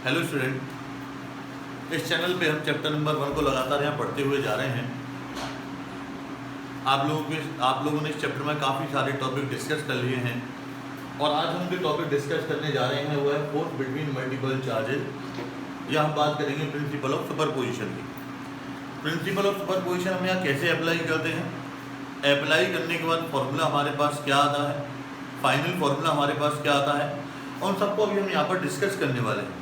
Hello student, इस channel पे हम चैप्टर नंबर 1 को लगातार यहाँ पढ़ते हुए जा रहे हैं। आप लोगों ने इस चैप्टर में काफ़ी सारे टॉपिक डिस्कस कर लिए हैं और आज हम जो टॉपिक डिस्कस करने जा रहे हैं वो है फोर्स बिटवीन मल्टीपल चार्जेस। या हम बात करेंगे प्रिंसिपल ऑफ सुपरपोजिशन की। प्रिंसिपल ऑफ सुपरपोजिशन हम यहाँ कैसे अप्लाई करते हैं, अप्लाई करने के बाद फॉर्मूला हमारे पास क्या आता है, फाइनल फार्मूला हमारे पास क्या आता है, उन सबको अभी हम यहाँ पर डिस्कस करने वाले हैं।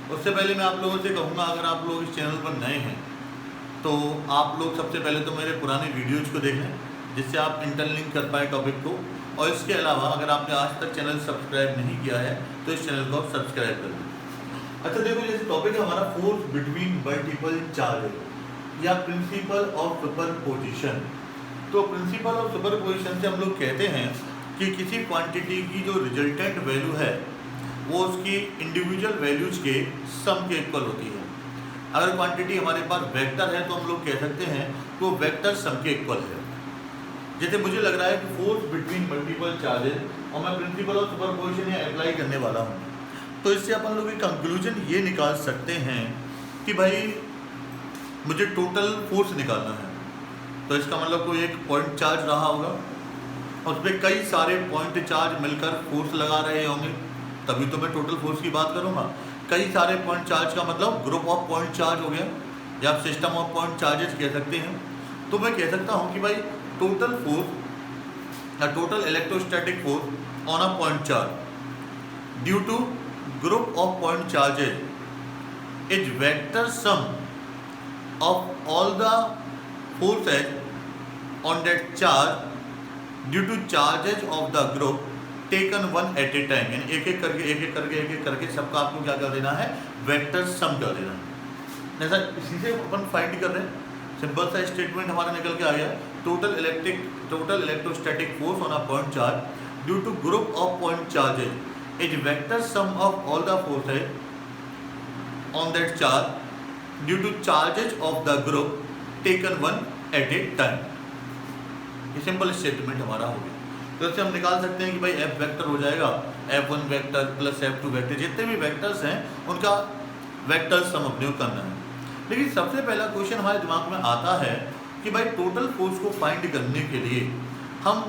उससे पहले मैं आप लोगों से कहूँगा, अगर आप लोग इस चैनल पर नए हैं तो आप लोग सबसे पहले तो मेरे पुराने वीडियोज़ को देख लें, जिससे आप इंटरलिंक कर पाए टॉपिक को। और इसके अलावा अगर आपने आज तक चैनल सब्सक्राइब नहीं किया है तो इस चैनल को सब्सक्राइब कर लें। अच्छा देखो, जैसे टॉपिक है हमारा फोर्स बिटवीन मल्टीपल चार्जेस या प्रिंसिपल ऑफ सुपरपोजिशन। तो प्रिंसिपल ऑफ सुपरपोजिशन से हम लोग कहते हैं कि किसी क्वांटिटी की जो रिजल्टेंट वैल्यू है वो उसकी इंडिविजुअल वैल्यूज के सम के इक्वल होती है। अगर क्वांटिटी हमारे पास वेक्टर है तो हम लोग कह सकते हैं तो वेक्टर सम के इक्वल है। जैसे मुझे लग रहा है कि फोर्स बिटवीन मल्टीपल चार्जेस और मैं प्रिंसिपल ऑफ सुपरपोजिशन यहाँ अप्लाई करने वाला हूँ, तो इससे अपन लोग एक कंक्लूजन ये निकाल सकते हैं कि भाई मुझे टोटल फोर्स निकालना है। तो इसका मतलब कोई एक पॉइंट चार्ज रहा होगा, उस पर कई सारे पॉइंट चार्ज मिलकर फोर्स लगा रहे होंगे, तभी तो मैं टोटल फोर्स की बात करूंगा। कई सारे पॉइंट चार्ज का मतलब ग्रुप ऑफ पॉइंट चार्ज हो गया, या आप सिस्टम ऑफ पॉइंट चार्जेस कह सकते हैं। तो मैं कह सकता हूं कि भाई टोटल फोर्स या total electrostatic force on a point charge due to group of point charges is vector sum of all the forces on that charge due to charges of the group taken one at a time. यानी एक एक करके सबका आपको क्या कर देना है, वेक्टर सम कर देना है। जैसा इसी से अपन फाइंड कर रहे हैं, सिंपल सा स्टेटमेंट हमारा निकल के आ गया, total electrostatic force on a point charge due to group of point charges is vector sum of all the forces on that charge due to charges of the group taken one at a time. ये simple statement हमारा हो गया। तो इससे हम निकाल सकते हैं कि भाई F वेक्टर हो जाएगा F1 vector plus F2 vector, जितने भी वेक्टर्स हैं उनका वेक्टर सम अपने को करना है। लेकिन सबसे पहला क्वेश्चन हमारे दिमाग में आता है कि भाई टोटल फोर्स को फाइंड करने के लिए हम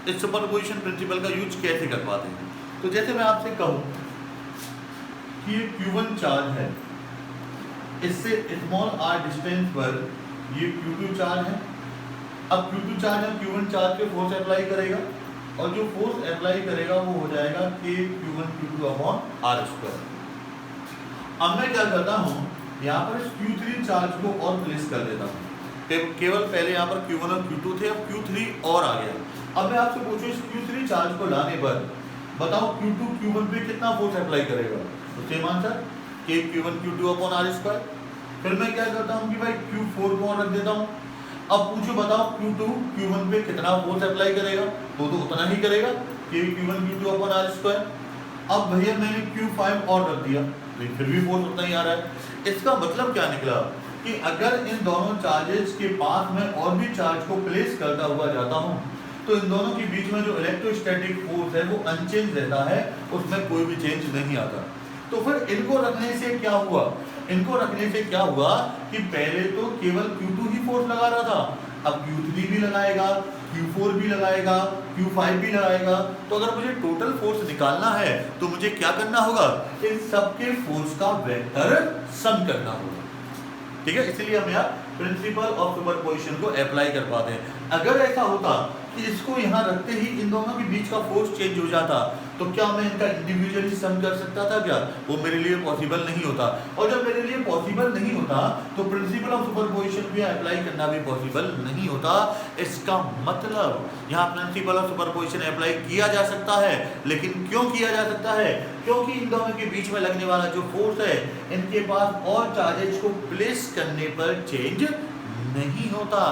इस सुपरपोजिशन प्रिंसिपल का यूज कैसे कर पाते हैं। तो जैसे मैं आपसे कहूँ कि ये Q1 चार्ज है, इससे स्मॉल r डिस्टेंस पर ये Q2 चार्ज है। अब Q2 चार्ज है, Q1 चार्ज पे फोर्स अप्लाई करेगा और जो फोर्स अप्लाई करेगा वो हो जाएगा K Q1 Q2 upon r²। अब मैं क्या करता हूँ, यहाँ पर इस Q3 चार्ज को और प्लेस कर देता हूँ। केवल पहले यहाँ पर Q1 और Q2 थे, अब Q3 और आ गया। अब मैं आपसे पूछूँ इस Q3 चार्ज को लाने पर बताओ Q2 Q1 पे कितना फोर्स अप्लाई करेगा। तो same answer K Q1 Q2 upon r²। फिर मैं क्या करता हूँ कि भाई Q4 को और रख देता हूँ। अब पूछो बताओ Q2 Q1 पे कितना फोर्स अप्लाई करेगा, तो उतना ही करेगा कि Q1 Q2 अपॉन r²। अब भैया मैंने Q5 और रख दिया, लेकिन फिर भी फोर्स उतना ही आ रहा है। इसका मतलब क्या निकला कि अगर इन दोनों चार्जेस के पास में और भी चार्ज को प्लेस करता हुआ जाता हूँ तो इन दोनों के बीच में जो इलेक्ट्रोस्टैटिक फोर्स है वो अनचेंज रहता है, उसमें कोई भी चेंज नहीं आता। तो फिर इनको रखने से क्या हुआ, कि पहले तो केवल Q2 ही फोर्स लगा रहा था, अब Q3 भी लगाएगा, Q4 भी लगाएगा, Q5 भी लगाएगा। तो अगर मुझे टोटल फोर्स निकालना है तो मुझे क्या करना होगा, इन सबके फोर्स का वेक्टर सम करना होगा। ठीक है, इसलिए हम यहाँ प्रिंसिपल ऑफ सुपरपोजिशन को अप्लाई कर पाते हैं। अगर ऐसा होता कि इसको यहाँ रखते ही इन दोनों के बीच का फोर्स चेंज हो जाता तो क्या मैं इनका इंडिविजुअली सम कर सकता था क्या, वो मेरे लिए पॉसिबल नहीं होता। और जब मेरे लिए पॉसिबल नहीं होता तो प्रिंसिपल ऑफ सुपरपोजिशन भी अप्लाई करना भी पॉसिबल नहीं होता। इसका मतलब यहाँ प्रिंसिपल ऑफ सुपरपोजिशन अप्लाई किया जा सकता है, लेकिन क्यों किया जा सकता है, क्योंकि इन दोनों के बीच में लगने वाला जो फोर्स है इनके पास और चार्जेस को प्लेस करने पर चेंज नहीं होता।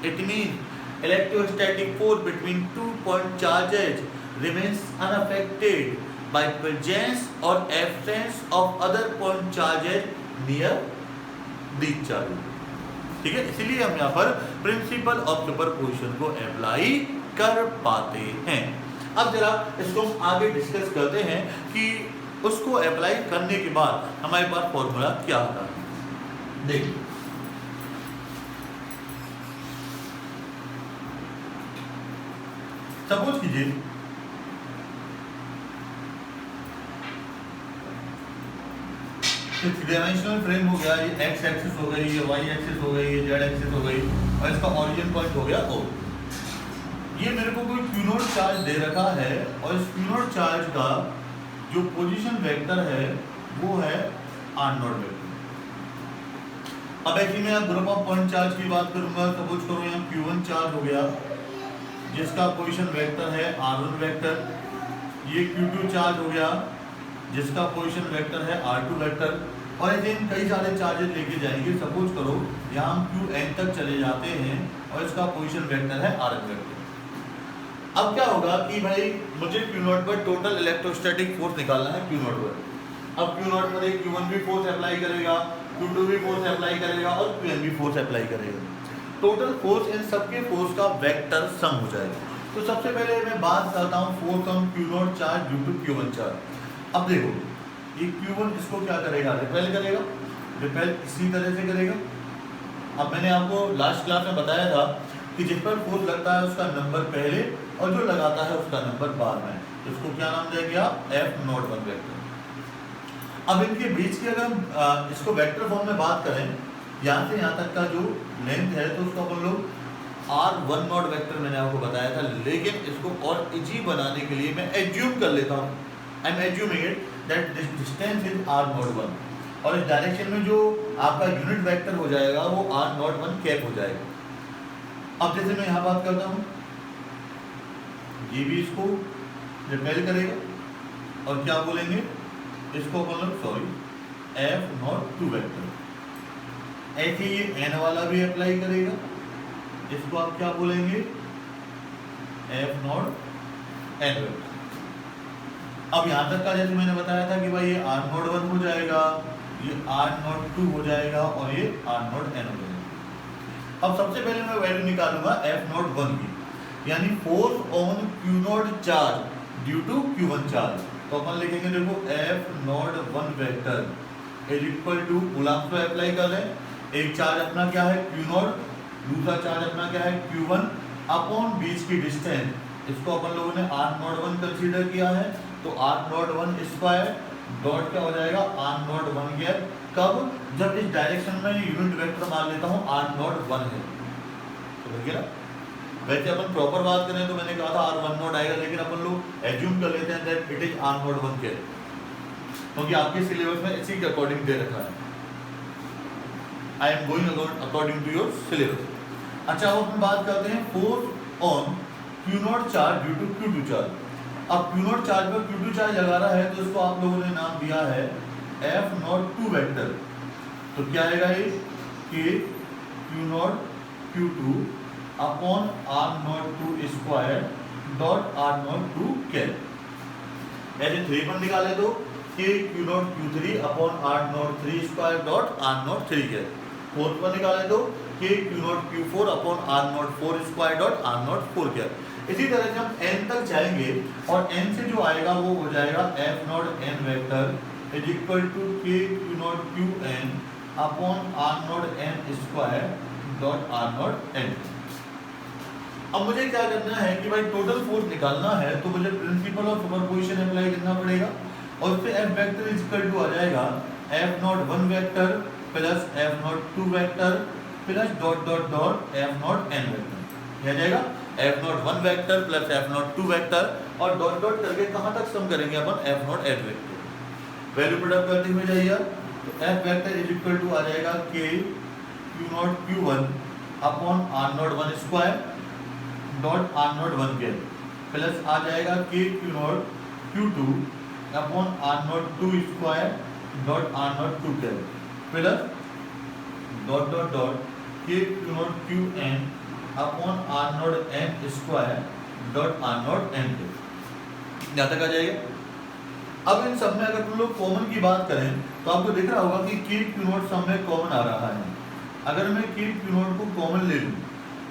It mean electrostatic force between 2 point charges remains unaffected by presence or absence of other point charges near these charges। ठीक है, इसलिए हम यहाँ पर प्रिंसिपल ऑफ सुपरपोजिशन को अप्लाई कर पाते हैं। अब जरा इसको हम आगे डिस्कस करते हैं कि उसको अप्लाई करने के बाद हमारे पास फॉर्मूला क्या आता है, देखिए सपोज कीजिए थ्री डायमेंशनल फ्रेम हो गया, ये एक्स एक्सिस हो गई, ये वाई एक्सिस हो गई, ये जेड एक्सिस हो गई और इसका ओरिजिन पॉइंट हो गया O। ये मेरे को कोई क्यू नोट चार्ज दे रखा है और इस क्यू नोट चार्ज का जो पोजीशन वेक्टर है वो है आर नोट वेक्टर। अब ऐसे में ग्रुप ऑफ पॉइंट चार्ज की बात करूंगा, सपोज करो यहाँ Q1 चार्ज हो गया जिसका पोजीशन वेक्टर है R1 वेक्टर, ये Q2 चार्ज हो गया जिसका पोजीशन वेक्टर है R2 वेक्टर, और ऐसे हम कई सारे चार्जेस लेके जाएंगे। सपोज करो यहाँ हम Qn तक चले जाते हैं और इसका पोजीशन वेक्टर है Rn वेक्टर। अब क्या होगा कि भाई मुझे Q नोट पर टोटल इलेक्ट्रोस्टैटिक फोर्स निकालना है Q नोट पर। अब Q नोट पर एक Q1 भी फोर्स अप्लाई करेगा, Q2 भी फोर्स अप्लाई करेगा और Qn भी फोर्स अप्लाई करेगा। टोटल फोर्स इन सबके फोर्स का वेक्टर सम हो जाएगा। तो सबसे पहले मैं बात करता हूँ force on Q naught charge due to Q1 charge. अब देखो ये Q1 इसको क्या करेगा, रिपेल करेगा, रिपेल इसी तरह से करेगा। अब मैंने आपको लास्ट क्लास में बताया था कि जिस पर फोर्स लगता है उसका नंबर पहले और जो लगाता है उसका नंबर बाद में, इसको क्या नाम दिया गया, F नोट 1 वेक्टर। अब इनके बीच की अगर हम इसको वेक्टर फॉर्म में बात करें, यहाँ से यहाँ तक का जो लेंथ है तो उसको अपन लोग R1 नोट वेक्टर मैंने आपको बताया था, लेकिन इसको और इजी बनाने के लिए मैं एज्यूम कर लेता हूँ, I am assuming it that this distance is R note 1 और इस डायरेक्शन में जो आपका यूनिट वेक्टर हो जाएगा वो R नोट 1 कैप हो जाएगा। अब जैसे मैं यहाँ बात करता हूँ, ये भी इसको रिपेल करेगा और क्या बोलेंगे इसको अपन लोग सॉरी F नॉट 2 वेक्टर। ऐसे ये N वाला भी अप्लाई करेगा, इसको आप क्या बोलेंगे F नॉट N वेक्टर। अब यहाँ तक का जैसे मैंने बताया था कि भाई ये R नॉट 1 हो जाएगा, ये R नॉट 2 हो जाएगा और ये R नॉट N हो जाएगा। अब सबसे पहले मैं वैल्यू निकालूंगा F नॉट 1 की, यानी force on Q naught charge due to Q1 charge. तो अपन लिखेंगे देखो F not 1 vector is equal to coulomb पे अप्लाई कर रहे हैं, एक चार्ज अपना क्या है Q नॉट, दूसरा चार्ज अपना क्या है Q1 अपॉन बीच की डिस्टेंस, इसको अपन लोगों ने R नॉट 1 कंसीडर किया है तो R नॉट 1 स्क्वायर डॉट क्या हो जाएगा R नॉट 1 गैप। कब, जब इस डायरेक्शन में यूनिट वेक्टर मान लेता हूँ R नॉट 1 है तो देखिए ना, वैसे अपन प्रॉपर बात करें तो मैंने कहा था R1 नॉट आएगा, लेकिन अपन लोग एज्यूम कर लेते हैं that it is R not 1 के, क्योंकि आपके सिलेबस में इसी के अकॉर्डिंग दे रखा है। I am going according to your syllabus. अच्छा अब हम बात करते हैं force on Q naught charge due to Q2 charge. अब Q नॉट चार्ज पर Q2 चार्ज लगा रहा है तो इसको आप लोगों ने नाम दिया है F नॉट 2 वेक्टर। तो क्या आएगा ये कि Q not Q2 upon R not 2 square dot R not 2 cap. ऐसे 3 पर निकाले तो कि Q not Q3 upon R not 3 square dot R not 3 cap. 4 पर निकाले तो कि Q not Q4 upon R not 4 square dot R not 4 cap. इसी तरह से हम n तक जाएंगे और n से जो आएगा वो हो जाएगा F not n vector is equal to K Q naught Qn upon R naught n square dot R naught n। अब मुझे क्या करना है कि भाई टोटल फोर्स निकालना है तो मुझे प्रिंसिपल ऑफ सुपरपोजिशन अप्लाई करना पड़ेगा और उससे F vector is equal to आ जाएगा F not 1 vector plus F nought 2 vector plus dot dot dot F not n vector. क्या जाएगा F not 1 vector plus F nought 2 vector और dot dot करके कहाँ तक सम करेंगे अपन F not n vector. Value product करते हुए जाइए तो F vector is equal to आ जाएगा K Q nought Q1 upon R not 1 square dot R not 1 के प्लस आ जाएगा K Q not Q2 upon R not 2 square dot R not 2 के plus dot dot dot K Q naught Qn upon R naught n square dot R naught n के। यहाँ तक आ जाएगा। अब इन सब में अगर तुम लोग कॉमन की बात करें तो आपको दिख रहा होगा कि K Q नॉट सब में कॉमन आ रहा है। अगर मैं K Q नॉट को कॉमन ले लूँ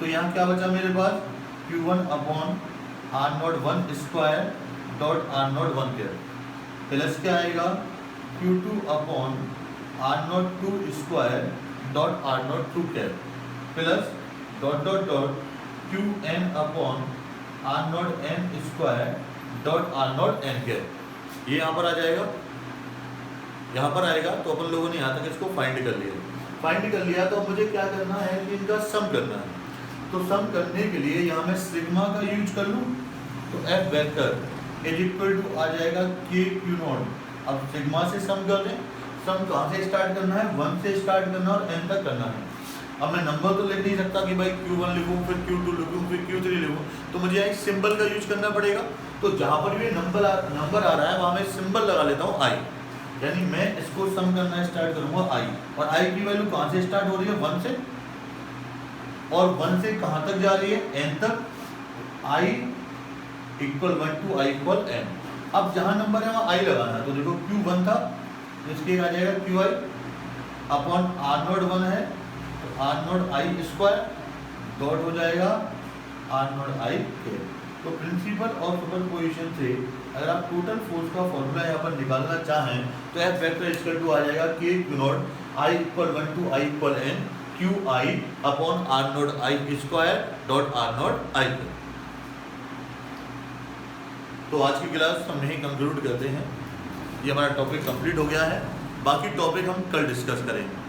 तो यहाँ क्या बचा मेरे पास Q1 upon R not 1 square dot R not 1 के। प्लस क्या आएगा Q2 upon R02 square dot R02 cap plus dot dot dot Qn upon R0n square dot R0n cap. ये यहाँ पर आ जाएगा, यहाँ पर आएगा। तो अपन लोगों ने यहाँ तक इसको फाइंड कर लिया। फाइंड कर लिया तो मुझे क्या करना है कि इनका सम करना है। तो सम करने के लिए यहाँ मैं सिग्मा का यूज कर लूँ तो F vector is equal to आ जाएगा K Q नॉट। अब सिग्मा से सम कर दें। सम कहाँ से स्टार्ट करना है, 1 से स्टार्ट करना और n तक करना है। अब मैं नंबर तो लिख नहीं सकता कि भाई Q1 लिखूँ फिर Q2 लिखूँ फिर Q3 लिखूँ, तो मुझे एक सिंबल का यूज करना पड़ेगा। तो जहाँ पर भी नंबर आ रहा है वहाँ मैं सिंबल लगा लेता हूँ I, यानी मैं इसको सम करना स्टार्ट करूँगा I। और I की वैल्यू कहाँ से स्टार्ट हो रही है, 1 से, और 1 से कहाँ तक जा रही है, n तक। I equal 1 to I equal n। अब जहाँ नंबर है वहाँ I लगाना है। तो देखो Q1 था, इसके आ जाएगा QI अपॉन R01 है तो R0I स्क्वायर डॉट हो जाएगा R0I के। तो प्रिंसिपल और सुपरपोजिशन से अगर आप टोटल फोर्स का फॉर्मूला यहाँ पर निकालना चाहें तो F वेक्टर इक्वल टू आ जाएगा K Q naught I equal 1 to I equal n QI upon R0I square dot R0I। तो आज की क्लास हम यहीं कंक्लूड करते हैं। ये हमारा टॉपिक कंप्लीट हो गया है, बाकी टॉपिक हम कल डिस्कस करेंगे।